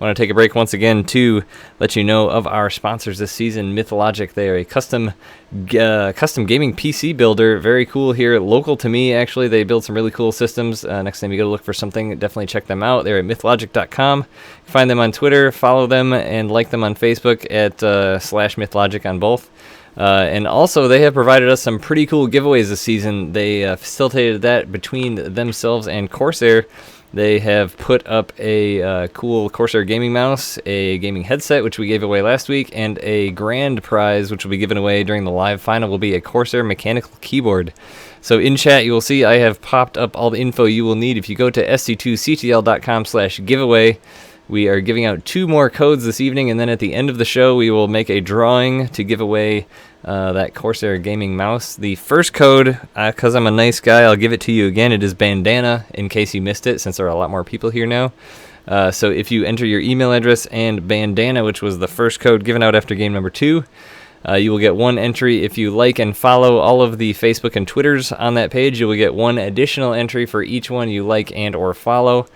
Want to take a break once again to let you know of our sponsors this season, Mythologic. They are a custom gaming PC builder. Very cool here, local to me, actually. They build some really cool systems. Next time you go to look for something, definitely check them out. They're at mythologic.com. Find them on Twitter, follow them, and like them on Facebook at /Mythologic on both. And also, they have provided us some pretty cool giveaways this season. They facilitated that between themselves and Corsair. They have put up a cool Corsair gaming mouse, a gaming headset, which we gave away last week, and a grand prize, which will be given away during the live final, will be a Corsair mechanical keyboard. So in chat, you will see I have popped up all the info you will need. If you go to SC2CTL.com/giveaway, we are giving out 2 more codes this evening, and then at the end of the show, we will make a drawing to give away that Corsair gaming mouse. The first code, because I'm a nice guy, I'll give it to you again. It is bandana, in case you missed it, since there are a lot more people here now. So if you enter your email address and bandana, which was the first code given out after game number 2, you will get 1 entry. If you like and follow all of the Facebook and Twitters on that page, you will get 1 additional entry for each one you like and or follow.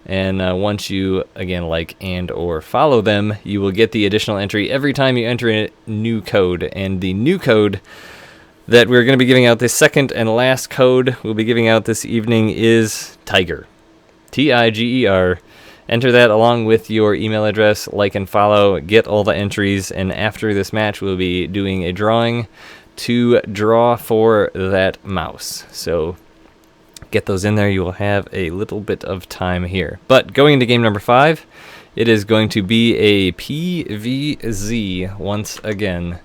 And once you, again, like and or follow them, you will get the additional entry every time you enter a new code. And the new code that we're going to be giving out, the second and last code we'll be giving out this evening, is Tiger. Tiger. Enter that along with your email address, like and follow, get all the entries, and after this match we'll be doing a drawing to draw for that mouse. So get those in there. You will have a little bit of time here. But going into game number 5, it is going to be a PVZ once again.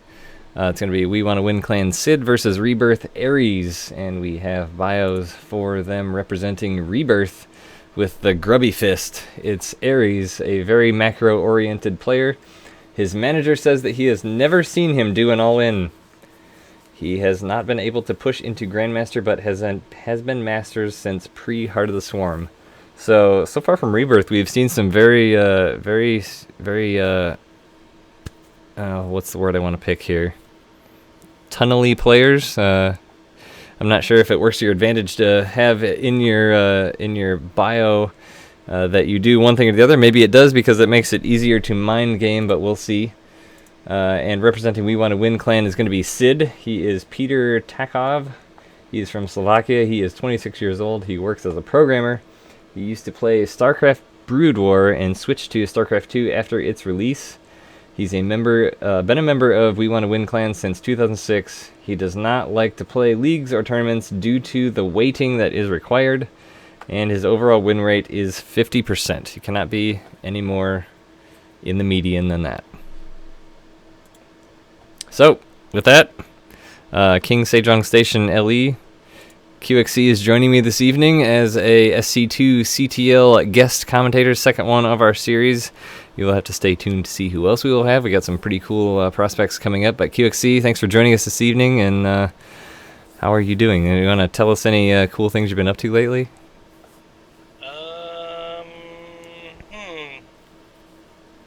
It's going to be We Want to Win Clan Sid versus Rebirth Ares, and we have bios for them representing Rebirth with the grubby fist. It's Ares, a very macro-oriented player. His manager says that he has never seen him do an all-in. He has not been able to push into Grandmaster, but has been Masters since pre-Heart of the Swarm. So far from Rebirth, we've seen some very, what's the word I want to pick here? Tunnely players. I'm not sure if it works to your advantage to have in your bio that you do one thing or the other. Maybe it does because it makes it easier to mind game, but we'll see. And representing We Want to Win Clan is going to be Sid. He is Peter Takov. He's from Slovakia. He is 26 years old. He works as a programmer. He used to play StarCraft Brood War and switched to StarCraft 2 after its release. He's been a member of We Want to Win Clan since 2006. He does not like to play leagues or tournaments due to the waiting that is required, and his overall win rate is 50%. He cannot be any more in the median than that. So, with that, King Sejong Station LE, QXC is joining me this evening as a SC2CTL guest commentator, second one of our series. You'll have to stay tuned to see who else we will have. We got some pretty cool prospects coming up. But QXC, thanks for joining us this evening, and how are you doing? You want to tell us any cool things you've been up to lately?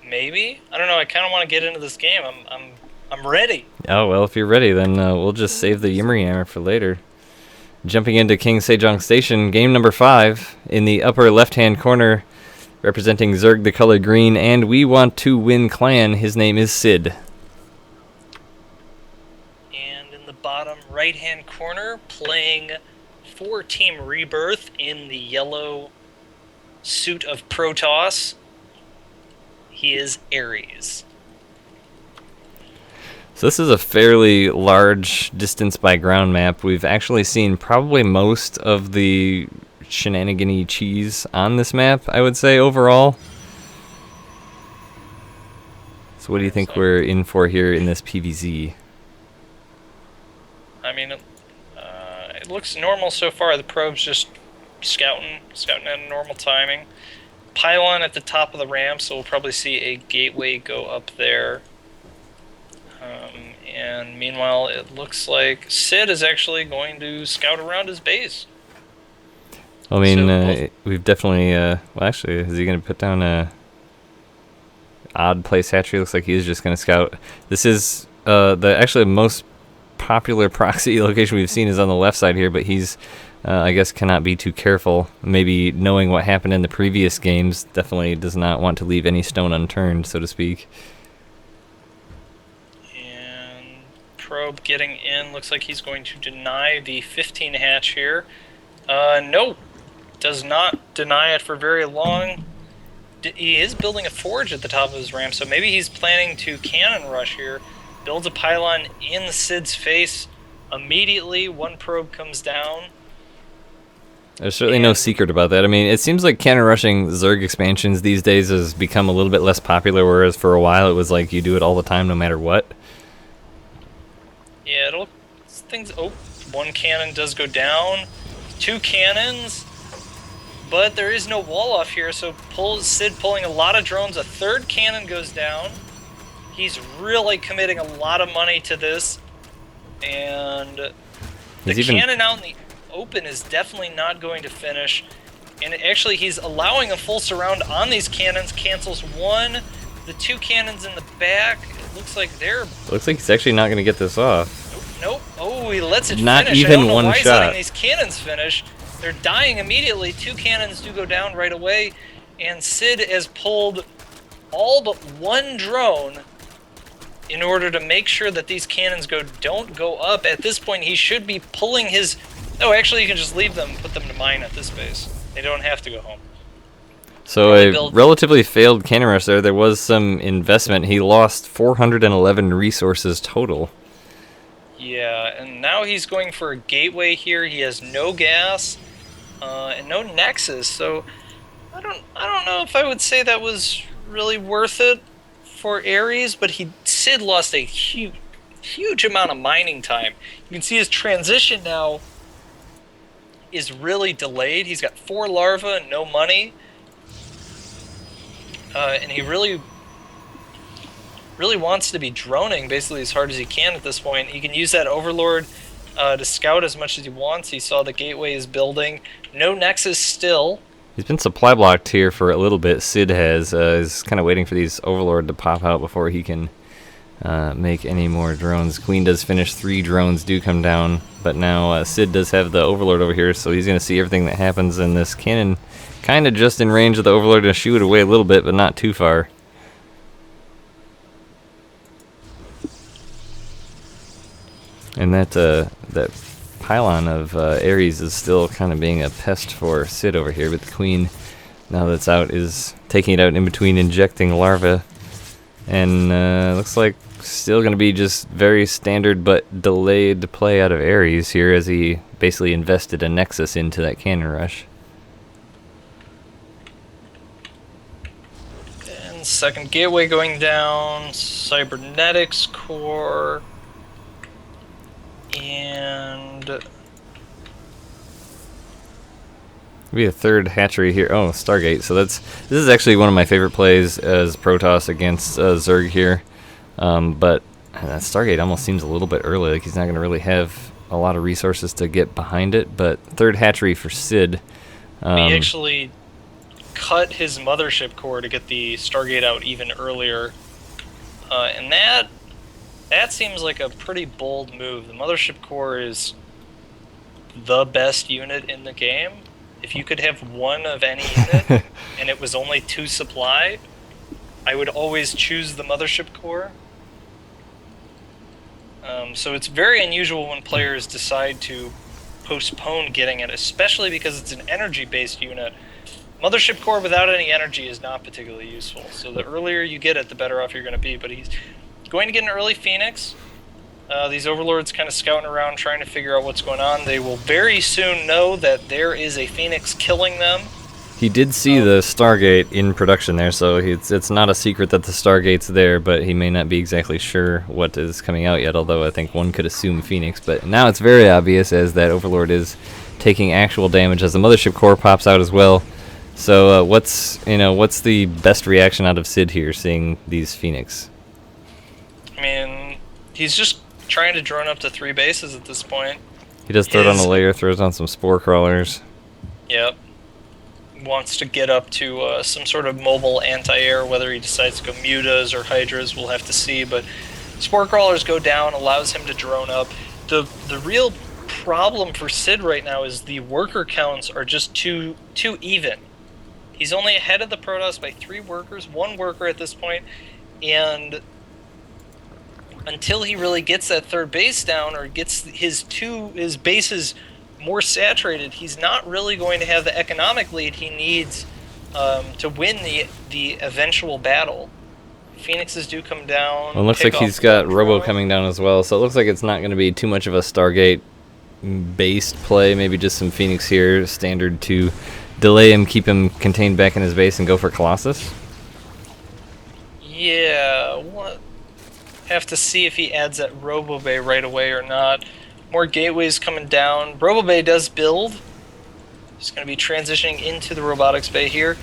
Maybe? I don't know, I kind of want to get into this game. I'm ready. Oh, well, if you're ready, then we'll just save the Yimmery Hammer for later. Jumping into King Sejong Station, game number 5, in the upper left-hand corner, representing Zerg the color green, and We Want to Win Clan, his name is Sid. And in the bottom right-hand corner, playing for Team Rebirth in the yellow suit of Protoss, he is Ares. So this is a fairly large distance by ground map. We've actually seen probably most of the shenanigan-y cheese on this map, I would say, overall. So what do you think we're in for here in this PVZ? I mean, it looks normal so far. The probe's just scouting at a normal timing. Pylon at the top of the ramp, so we'll probably see a gateway go up there. And meanwhile, it looks like Sid is actually going to scout around his base. I mean, we've definitely, well, actually, is he going to put down a odd place hatchery? Looks like he's just going to scout. This is the actually most popular proxy location we've seen is on the left side here, but he's I guess cannot be too careful. Maybe knowing what happened in the previous games, definitely does not want to leave any stone unturned, so to speak. And probe getting in. Looks like he's going to deny the 15 hatch here. No, does not deny it for very long. He is building a forge at the top of his ramp, so maybe he's planning to cannon rush here. Builds a pylon in Sid's face. Immediately, one probe comes down. There's certainly no secret about that. I mean, it seems like cannon rushing Zerg expansions these days has become a little bit less popular, whereas for a while it was like you do it all the time no matter what. Yeah, oh, one cannon does go down. Two cannons, but there is no wall off here, so Sid pulling a lot of drones. A third cannon goes down. He's really committing a lot of money to this, and the cannon out in the open is definitely not going to finish. And actually, he's allowing a full surround on these cannons. Cancels one. The two cannons in the back, it looks like they're... Looks like he's actually not going to get this off. Nope. Oh, he lets it not finish. Even I don't know one why shot. He's letting these cannons finish. They're dying immediately. Two cannons do go down right away. And Sid has pulled all but one drone in order to make sure that these cannons don't go up. At this point, he should be pulling his... Oh, actually, you can just leave them, put them to mine at this base. They don't have to go home. So a relatively failed cannon rush there. There was some investment. He lost 411 resources total. Yeah, and now he's going for a gateway here. He has no gas and no nexus. So I don't know if I would say that was really worth it for Ares, but Sid lost a huge amount of mining time. You can see his transition now is really delayed. He's got 4 larvae and no money. And he really wants to be droning basically as hard as he can at this point. He can use that Overlord to scout as much as he wants. He saw the gateway is building. No nexus still. He's been supply blocked here for a little bit. Sid has. Is kind of waiting for these Overlord to pop out before he can make any more drones. Queen does finish. 3 drones do come down. But now Sid does have the Overlord over here, so he's going to see everything that happens. And this cannon kind of just in range of the Overlord to shoot it away a little bit, but not too far. And that pylon of Ares is still kind of being a pest for Sid over here, but the Queen, now that's out, is taking it out in between injecting larvae. And looks like still going to be just very standard but delayed play out of Ares here as he basically invested a nexus into that cannon rush. And second gateway going down, cybernetics core, and Maybe a third hatchery here. Oh, Stargate. So this is actually one of my favorite plays as Protoss against Zerg here. But that Stargate almost seems a little bit early. Like he's not going to really have a lot of resources to get behind it. But third hatchery for Sid. He actually cut his mothership core to get the Stargate out even earlier. And that seems like a pretty bold move. The mothership core is the best unit in the game. If you could have one of any unit and it was only 2 supply, I would always choose the mothership core. So it's very unusual when players decide to postpone getting it, especially because it's an energy-based unit. Mothership core without any energy is not particularly useful. So the earlier you get it, the better off you're going to be. But he's going to get an early Phoenix. These Overlords kind of scouting around, trying to figure out what's going on. They will very soon know that there is a Phoenix killing them. He did see the Stargate in production there, so it's not a secret that the Stargate's there, but he may not be exactly sure what is coming out yet, although I think one could assume Phoenix. But now it's very obvious as that Overlord is taking actual damage as the mothership core pops out as well. So what's the best reaction out of Sid here, seeing these Phoenix? I mean, he's just trying to drone up to 3 bases at this point. He does throw it on the layer, throws on some spore crawlers. Yep. Wants to get up to some sort of mobile anti-air. Whether he decides to go mutas or hydras, we'll have to see. But spore crawlers go down, allows him to drone up. The real problem for Sid right now is the worker counts are just too even. He's only ahead of the Protoss by 3 workers, 1 worker at this point, and until he really gets that third base down or gets his bases more saturated, he's not really going to have the economic lead he needs to win the eventual battle. Phoenixes do come down. Well, it looks like he's got Robo coming down as well, so it looks like it's not going to be too much of a Stargate-based play. Maybe just some Phoenix here, standard to delay him, keep him contained back in his base, and go for Colossus. Yeah, have to see if he adds that Robo Bay right away or not. More gateways coming down. Robo Bay does build. He's going to be transitioning into the robotics bay here.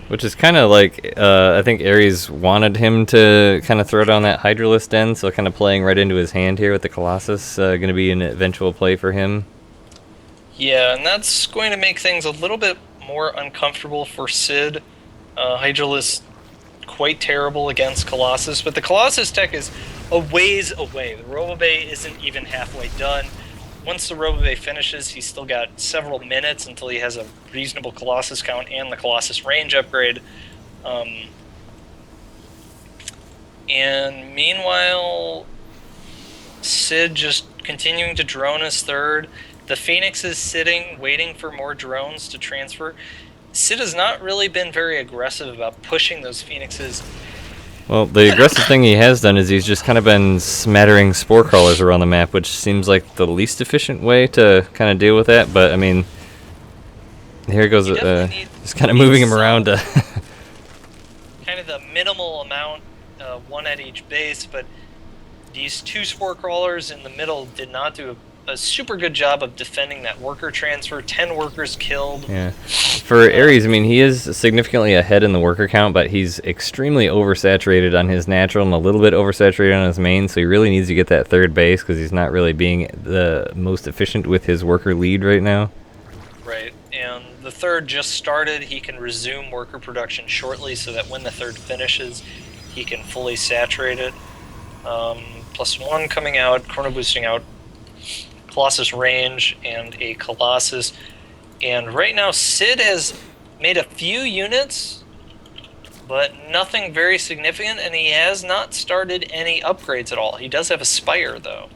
Which is kind of like, I think Ares wanted him to kind of throw down that Hydralisk den, so kind of playing right into his hand here with the Colossus, going to be an eventual play for him. Yeah, and that's going to make things a little bit more uncomfortable for Sid. Hydralisk quite terrible against Colossus, but the Colossus tech is a ways away. The Robobay isn't even halfway done. Once the Robobay finishes, he's still got several minutes until he has a reasonable Colossus count and the Colossus range upgrade. And meanwhile, Sid just continuing to drone his third. The Phoenix is sitting, waiting for more drones to transfer. Sid has not really been very aggressive about pushing those Phoenixes. Well, the aggressive thing he has done is he's just kind of been smattering spore crawlers around the map, which seems like the least efficient way to kind of deal with that. But, I mean, here goes, just kind of moving him around. Kind of the minimal amount, 1 at each base, but these 2 spore crawlers in the middle did not do a super good job of defending that worker transfer. 10 workers killed. Yeah. For Ares, I mean, he is significantly ahead in the worker count, but he's extremely oversaturated on his natural and a little bit oversaturated on his main, so he really needs to get that third base because he's not really being the most efficient with his worker lead right now. Right, and the third just started. He can resume worker production shortly so that when the third finishes, he can fully saturate it. +1 coming out, chrono boosting out Colossus range and a Colossus. And right now Sid has made a few units, but nothing very significant, and he has not started any upgrades at all. He does have a Spire, though.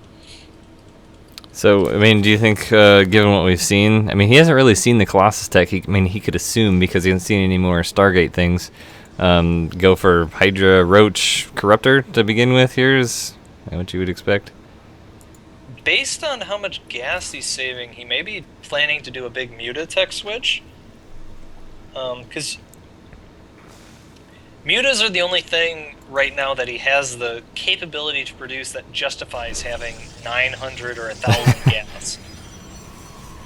So, I mean, do you think, given what we've seen, I mean, he hasn't really seen the Colossus tech. I mean, he could assume, because he hasn't seen any more Stargate things, go for Hydra, Roach, Corruptor to begin with here is what you would expect? Based on how much gas he's saving, he may be planning to do a big Mutatech switch. Because Mutas are the only thing right now that he has the capability to produce that justifies having 900 or 1,000 gas.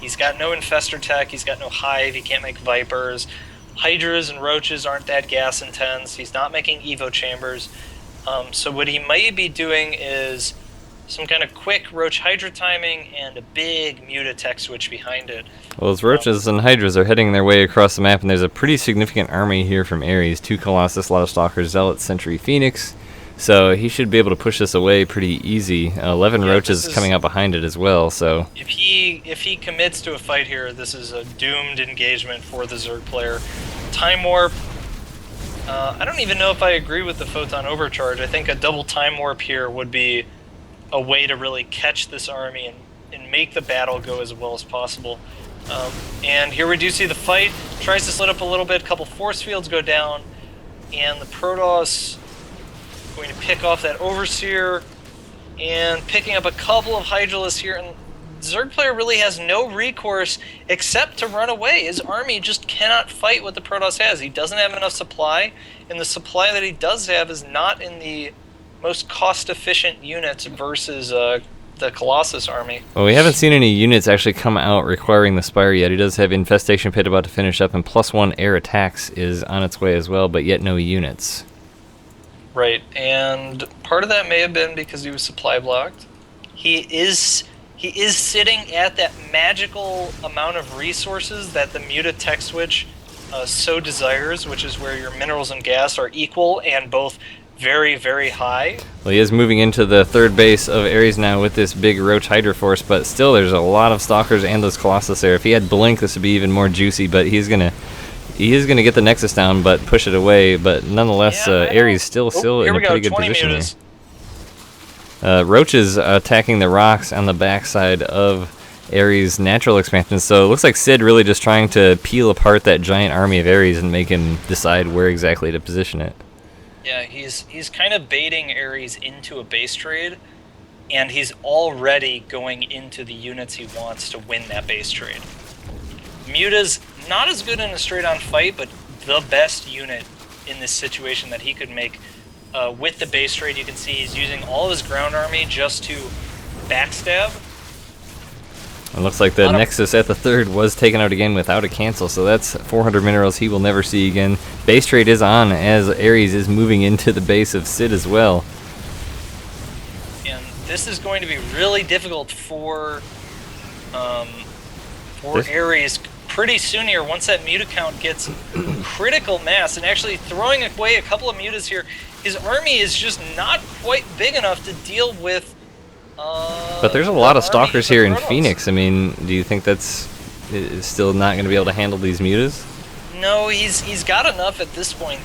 He's got no Infestor tech, he's got no Hive, he can't make Vipers. Hydras and Roaches aren't that gas intense, he's not making Evo chambers. So what he might be doing is some kind of quick Roach Hydra timing and a big Mutatech switch behind it. Well, as Roaches and Hydras are heading their way across the map, and there's a pretty significant army here from Ares. 2 Colossus, a lot of Stalkers, Zealot, Sentry, Phoenix. So he should be able to push this away pretty easy. 11 Roaches coming up behind it as well. So if he commits to a fight here, this is a doomed engagement for the Zerg player. Time Warp. I don't even know if I agree with the Photon Overcharge. I think a double Time Warp here would be a way to really catch this army and make the battle go as well as possible. And here we do see the fight. Tries to split up a little bit, couple force fields go down, and the Protoss going to pick off that Overseer and picking up a couple of Hydralisks here, and Zerg player really has no recourse except to run away. His army just cannot fight what the Protoss has. He doesn't have enough supply, and the supply that he does have is not in the most cost-efficient units versus the Colossus army. Well, we haven't seen any units actually come out requiring the Spire yet. He does have Infestation Pit about to finish up, and +1 air attacks is on its way as well, but yet no units. Right, and part of that may have been because he was supply blocked. He is sitting at that magical amount of resources that the Mutatech switch so desires, which is where your minerals and gas are equal and both very, very high. Well, he is moving into the third base of Ares now with this big Roach Hydra Force, but still there's a lot of Stalkers and those Colossus there. If he had Blink, this would be even more juicy, but he is gonna get the Nexus down, but push it away. But nonetheless, Ares still in a pretty good position here. Roach is attacking the rocks on the backside of Ares' natural expansion, so it looks like Sid really just trying to peel apart that giant army of Ares and make him decide where exactly to position it. Yeah, he's kind of baiting Ares into a base trade, and he's already going into the units he wants to win that base trade. Muta's not as good in a straight-on fight, but the best unit in this situation that he could make with the base trade. You can see he's using all of his ground army just to backstab. It looks like the Nexus at the third was taken out again without a cancel, so that's 400 minerals he will never see again. Base trade is on as Ares is moving into the base of Sid as well. And this is going to be really difficult for Ares pretty soon here, once that Muta count gets critical mass, and actually throwing away a couple of Mutas here, his army is just not quite big enough to deal with but there's a lot of Stalkers here in Phoenix. I mean, do you think that's still not going to be able to handle these Mutas? No, he's got enough at this point.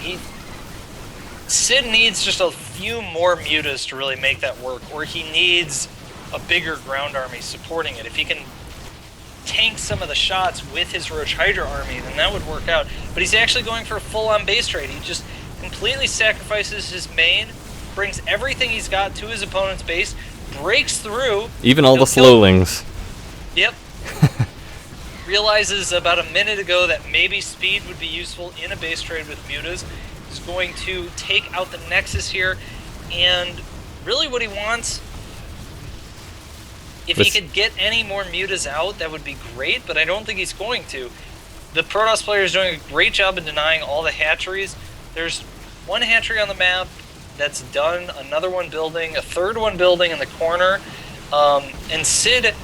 Sid needs just a few more Mutas to really make that work, or he needs a bigger ground army supporting it. If he can tank some of the shots with his Roach Hydra army, then that would work out. But he's actually going for a full-on base trade. He just completely sacrifices his main, brings everything he's got to his opponent's base, breaks through. Even all the slowlings. Yep. Realizes about a minute ago that maybe speed would be useful in a base trade with Mutas. He's going to take out the Nexus here, and really what he wants, if he could get any more Mutas out, that would be great, but I don't think he's going to. The Protoss player is doing a great job in denying all the hatcheries. There's one hatchery on the map that's done, another one building, a third one building in the corner, and Sid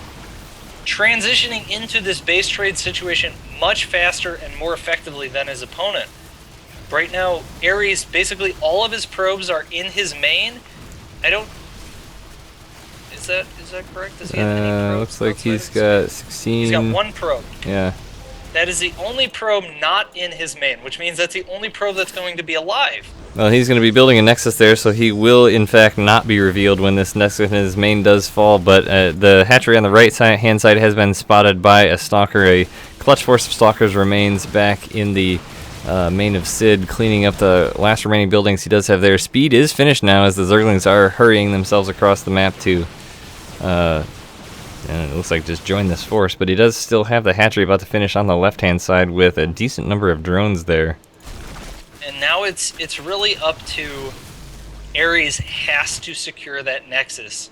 transitioning into this base trade situation much faster and more effectively than his opponent. Right now, Ares, basically all of his probes are in his main. Is that correct? Does he have any probes? Looks like he's got 16. He's got one probe. Yeah. That is the only probe not in his main, which means that's the only probe that's going to be alive. Well, he's going to be building a Nexus there, so he will, in fact, not be revealed when this Nexus in his main does fall, but the hatchery on the right-hand side has been spotted by a Stalker. A clutch force of Stalkers remains back in the main of Sid, cleaning up the last remaining buildings he does have there. Speed is finished now, as the Zerglings are hurrying themselves across the map to, and it looks like just join this force, but he does still have the hatchery about to finish on the left-hand side with a decent number of drones there. And now it's really up to Ares has to secure that Nexus.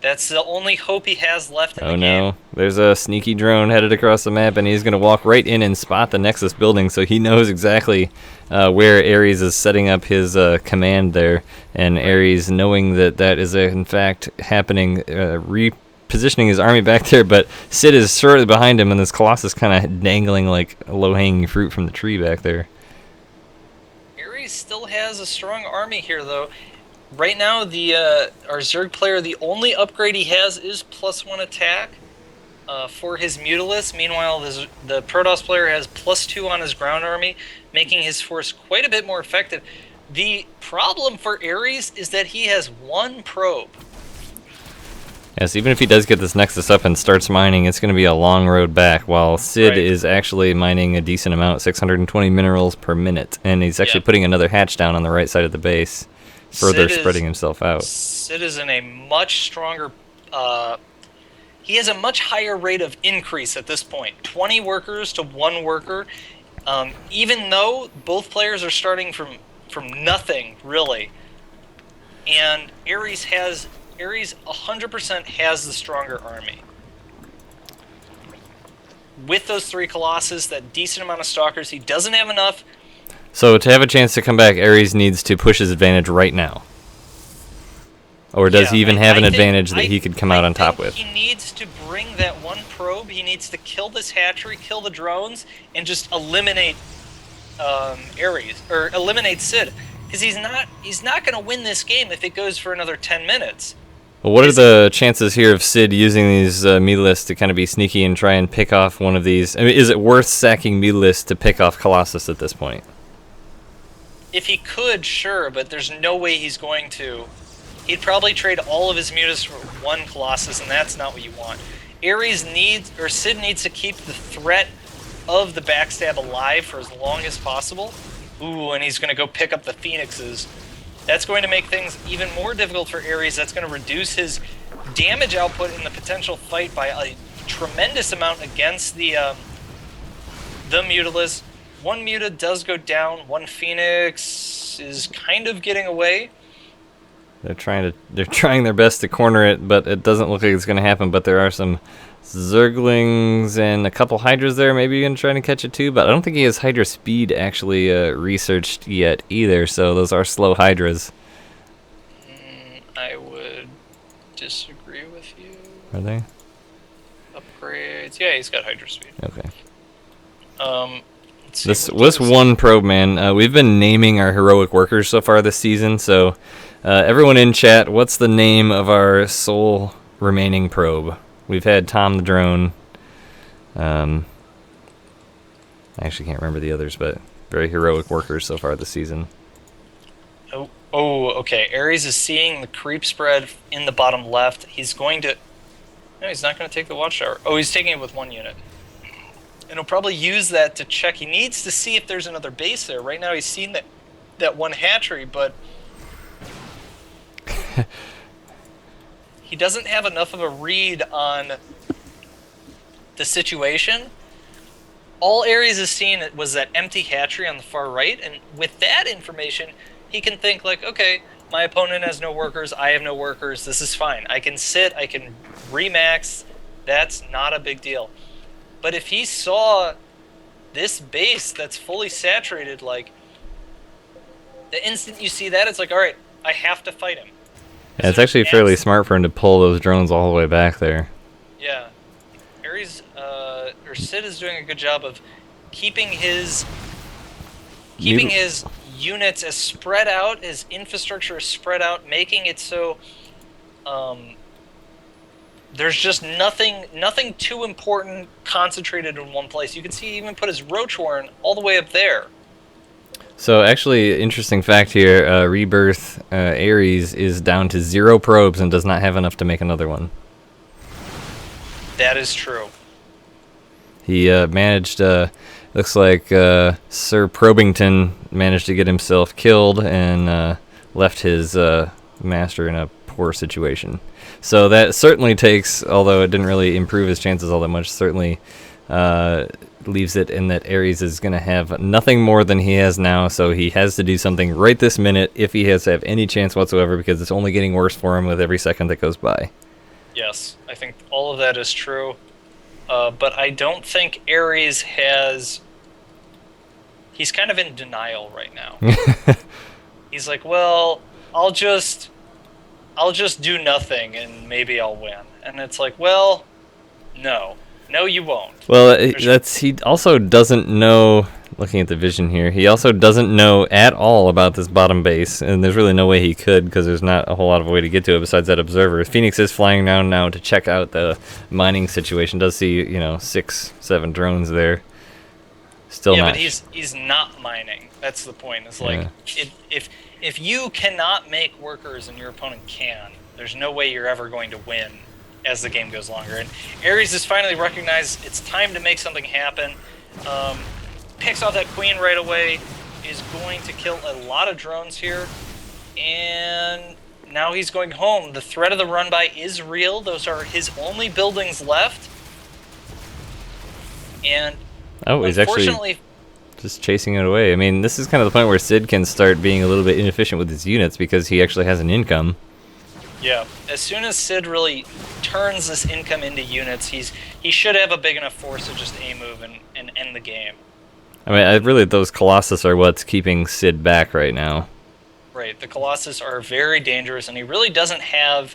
That's the only hope he has left in the game. Oh no, there's a sneaky drone headed across the map, and he's going to walk right in and spot the Nexus building, so he knows exactly where Ares is setting up his command there. And Ares, knowing that that is in fact happening, repositioning his army back there, but Sid is shortly behind him, and this Colossus kind of dangling like low-hanging fruit from the tree back there. Ares still has a strong army here, though. Right now, our Zerg player, the only upgrade he has is +1 attack for his Mutalisk. Meanwhile, the Protoss player has +2 on his ground army, making his force quite a bit more effective. The problem for Ares is that he has one probe. Yes, even if he does get this Nexus up and starts mining, it's going to be a long road back, while Sid is actually mining a decent amount, 620 minerals per minute, and he's actually putting another hatch down on the right side of the base, further spreading himself out. Sid is in a much stronger... he has a much higher rate of increase at this point, 20 workers to 1 worker, even though both players are starting from nothing, really. And Ares 100% has the stronger army. With those 3 Colossus, that decent amount of Stalkers, he doesn't have enough. So to have a chance to come back, Ares needs to push his advantage right now. Or does he even have an advantage that he could come out on top with? He needs to bring that 1 probe, he needs to kill this hatchery, kill the drones, and just eliminate Ares, or eliminate Sid. because he's not going to win this game if it goes for another 10 minutes. Well, what are the chances here of Sid using these meat-lists to kind of be sneaky and try and pick off one of these? I mean, is it worth sacking meat-lists to pick off Colossus at this point? If he could, sure, but there's no way he's going to. He'd probably trade all of his mutas for one Colossus, and that's not what you want. Sid needs to keep the threat of the backstab alive for as long as possible. Ooh, and he's going to go pick up the Phoenixes. That's going to make things even more difficult for Ares. That's going to reduce his damage output in the potential fight by a tremendous amount against the Mutalist. One Muta does go down. One Phoenix is kind of getting away. They're trying their best to corner it, but it doesn't look like it's going to happen. But there are some Zerglings and a couple Hydras there. Maybe you're going to try to catch it too, but I don't think he has Hydra speed actually researched yet either, so those are slow Hydras. I would disagree with you. Are they? Upgrades. Yeah, he's got Hydra speed. Okay. This one probe, man. We've been naming our heroic workers so far this season, so everyone in chat, what's the name of our sole remaining probe? We've had Tom the Drone. I actually can't remember the others, but very heroic workers so far this season. Oh, okay. Ares is seeing the creep spread in the bottom left. He's going to... No, he's not going to take the Watchtower. Oh, he's taking it with one unit. And he'll probably use that to check. He needs to see if there's another base there. Right now he's seen that one hatchery, but... he doesn't have enough of a read on the situation. All Ares has seen was that empty hatchery on the far right, and with that information, he can think like, okay, my opponent has no workers, I have no workers, this is fine. I can sit, I can remax, that's not a big deal. But if he saw this base that's fully saturated, like, the instant you see that, it's like, alright, I have to fight him. Yeah, it's actually fairly smart for him to pull those drones all the way back there. Yeah. Ares, or Sid is doing a good job of keeping his units as spread out, his infrastructure is spread out, making it so there's just nothing too important concentrated in one place. You can see he even put his Roach Warren all the way up there. So actually, interesting fact here, Rebirth Ares is down to 0 probes and does not have enough to make another one. That is true. He managed, looks like Sir Probington managed to get himself killed and left his master in a poor situation. So that certainly takes, although it didn't really improve his chances all that much, certainly leaves it in that Ares is going to have nothing more than he has now, so he has to do something right this minute if he has to have any chance whatsoever, because it's only getting worse for him with every second that goes by. Yes, I think all of that is true, but I don't think Ares has... He's kind of in denial right now. He's like, well, I'll just do nothing and maybe I'll win. And it's like, well, no. No, you won't. Well, he also doesn't know, looking at the vision here, he also doesn't know at all about this bottom base, and there's really no way he could because there's not a whole lot of a way to get to it besides that observer. Phoenix is flying down now to check out the mining situation. Does see, 6-7 drones there. Still not. Yeah, but he's not mining. That's the point. It's like, if you cannot make workers and your opponent can, there's no way you're ever going to win as the game goes longer. And Ares has finally recognized it's time to make something happen. Picks off that queen right away, is going to kill a lot of drones here, and now he's going home. The threat of the run-by is real. Those are his only buildings left. And he's actually just chasing it away. I mean, this is kind of the point where Sid can start being a little bit inefficient with his units because he actually has an income. Yeah, as soon as Sid really turns this income into units, he should have a big enough force to just A-move and end the game. I mean, really, those Colossus are what's keeping Sid back right now. Right, the Colossus are very dangerous, and he really doesn't have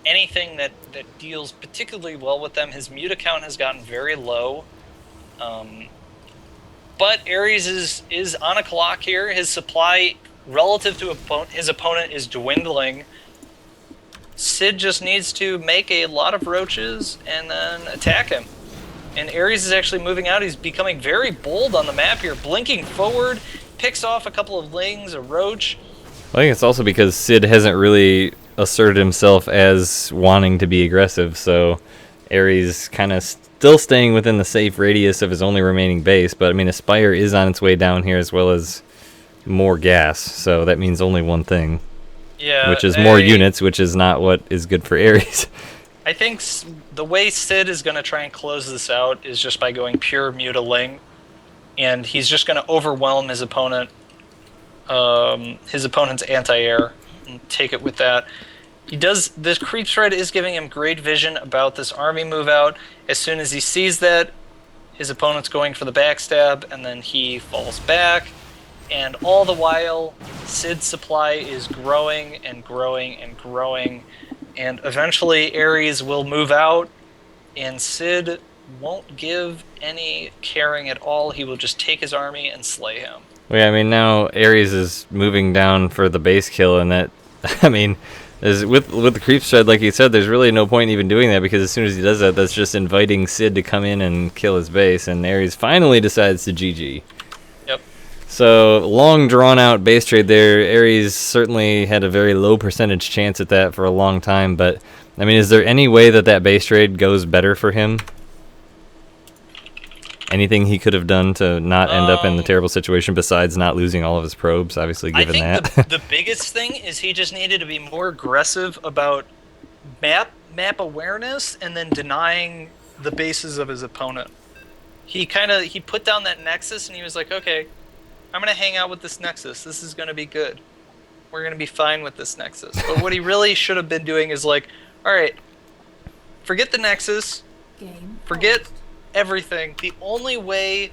anything that deals particularly well with them. His muta count has gotten very low. But Ares is on a clock here. His supply relative to his opponent is dwindling. Sid just needs to make a lot of roaches and then attack him. And Ares is actually moving out. He's becoming very bold on the map here, blinking forward, picks off a couple of lings, a roach. I think it's also because Sid hasn't really asserted himself as wanting to be aggressive, so Ares kind of still staying within the safe radius of his only remaining base. But I mean, Aspire is on its way down here, as well as more gas, so that means only one thing. Yeah, which is more units, which is not what is good for Ares. I think the way Sid is going to try and close this out is just by going pure Mutaling, and he's just going to overwhelm his opponent, his opponent's anti-air, and take it with that. He does. This creep thread is giving him great vision about this army move out. As soon as he sees that, his opponent's going for the backstab, and then he falls back. And all the while, Sid's supply is growing and growing and growing. And eventually, Ares will move out, and Sid won't give any caring at all. He will just take his army and slay him. Well, yeah, I mean, now Ares is moving down for the base kill, and that, I mean, with the creep thread, like you said, there's really no point in even doing that, because as soon as he does that, that's just inviting Sid to come in and kill his base, and Ares finally decides to GG. So, long drawn-out base trade there. Ares certainly had a very low percentage chance at that for a long time, but, I mean, is there any way that that base trade goes better for him? Anything he could have done to not end up in the terrible situation besides not losing all of his probes, obviously, given that? I think the biggest thing is he just needed to be more aggressive about map awareness and then denying the bases of his opponent. He put down that Nexus, and he was like, okay, I'm going to hang out with this Nexus. This is going to be good. We're going to be fine with this Nexus. But what he really should have been doing is like, all right, forget the Nexus. Forget everything. The only way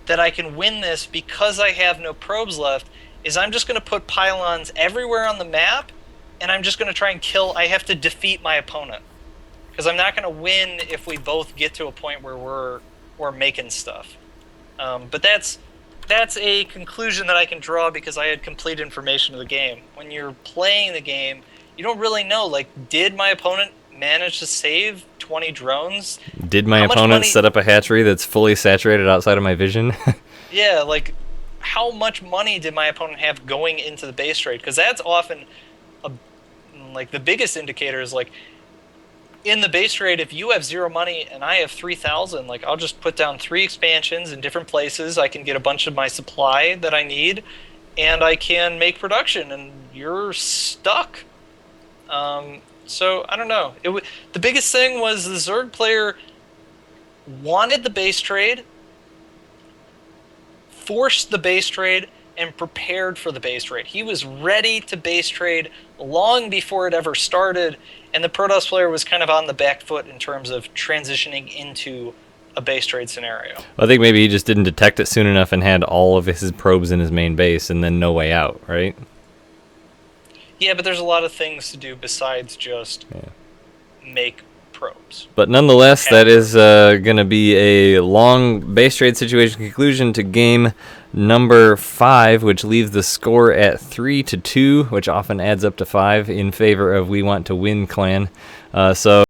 that I can win this, because I have no probes left, is I'm just going to put pylons everywhere on the map, and I'm just going to try and kill. I have to defeat my opponent. Because I'm not going to win if we both get to a point where we're making stuff. But that's a conclusion that I can draw because I had complete information of the game. When you're playing the game, you don't really know, like, did my opponent manage to save 20 drones? Did my opponent set up a hatchery that's fully saturated outside of my vision? Yeah, like, how much money did my opponent have going into the base trade? Because that's often, like, the biggest indicator is, like, in the base trade, if you have 0 money and I have 3,000, like, I'll just put down 3 expansions in different places. I can get a bunch of my supply that I need, and I can make production, and you're stuck. So, I don't know. The biggest thing was the Zerg player wanted the base trade, forced the base trade, and prepared for the base trade. He was ready to base trade long before it ever started, and the Protoss player was kind of on the back foot in terms of transitioning into a base trade scenario. I think maybe he just didn't detect it soon enough and had all of his probes in his main base and then no way out, right? Yeah, but there's a lot of things to do besides just make probes. But nonetheless, that is going to be a long base trade situation conclusion to game number 5, which leaves the score at 3-2, which often adds up to 5 in favor of We Want to Win clan. So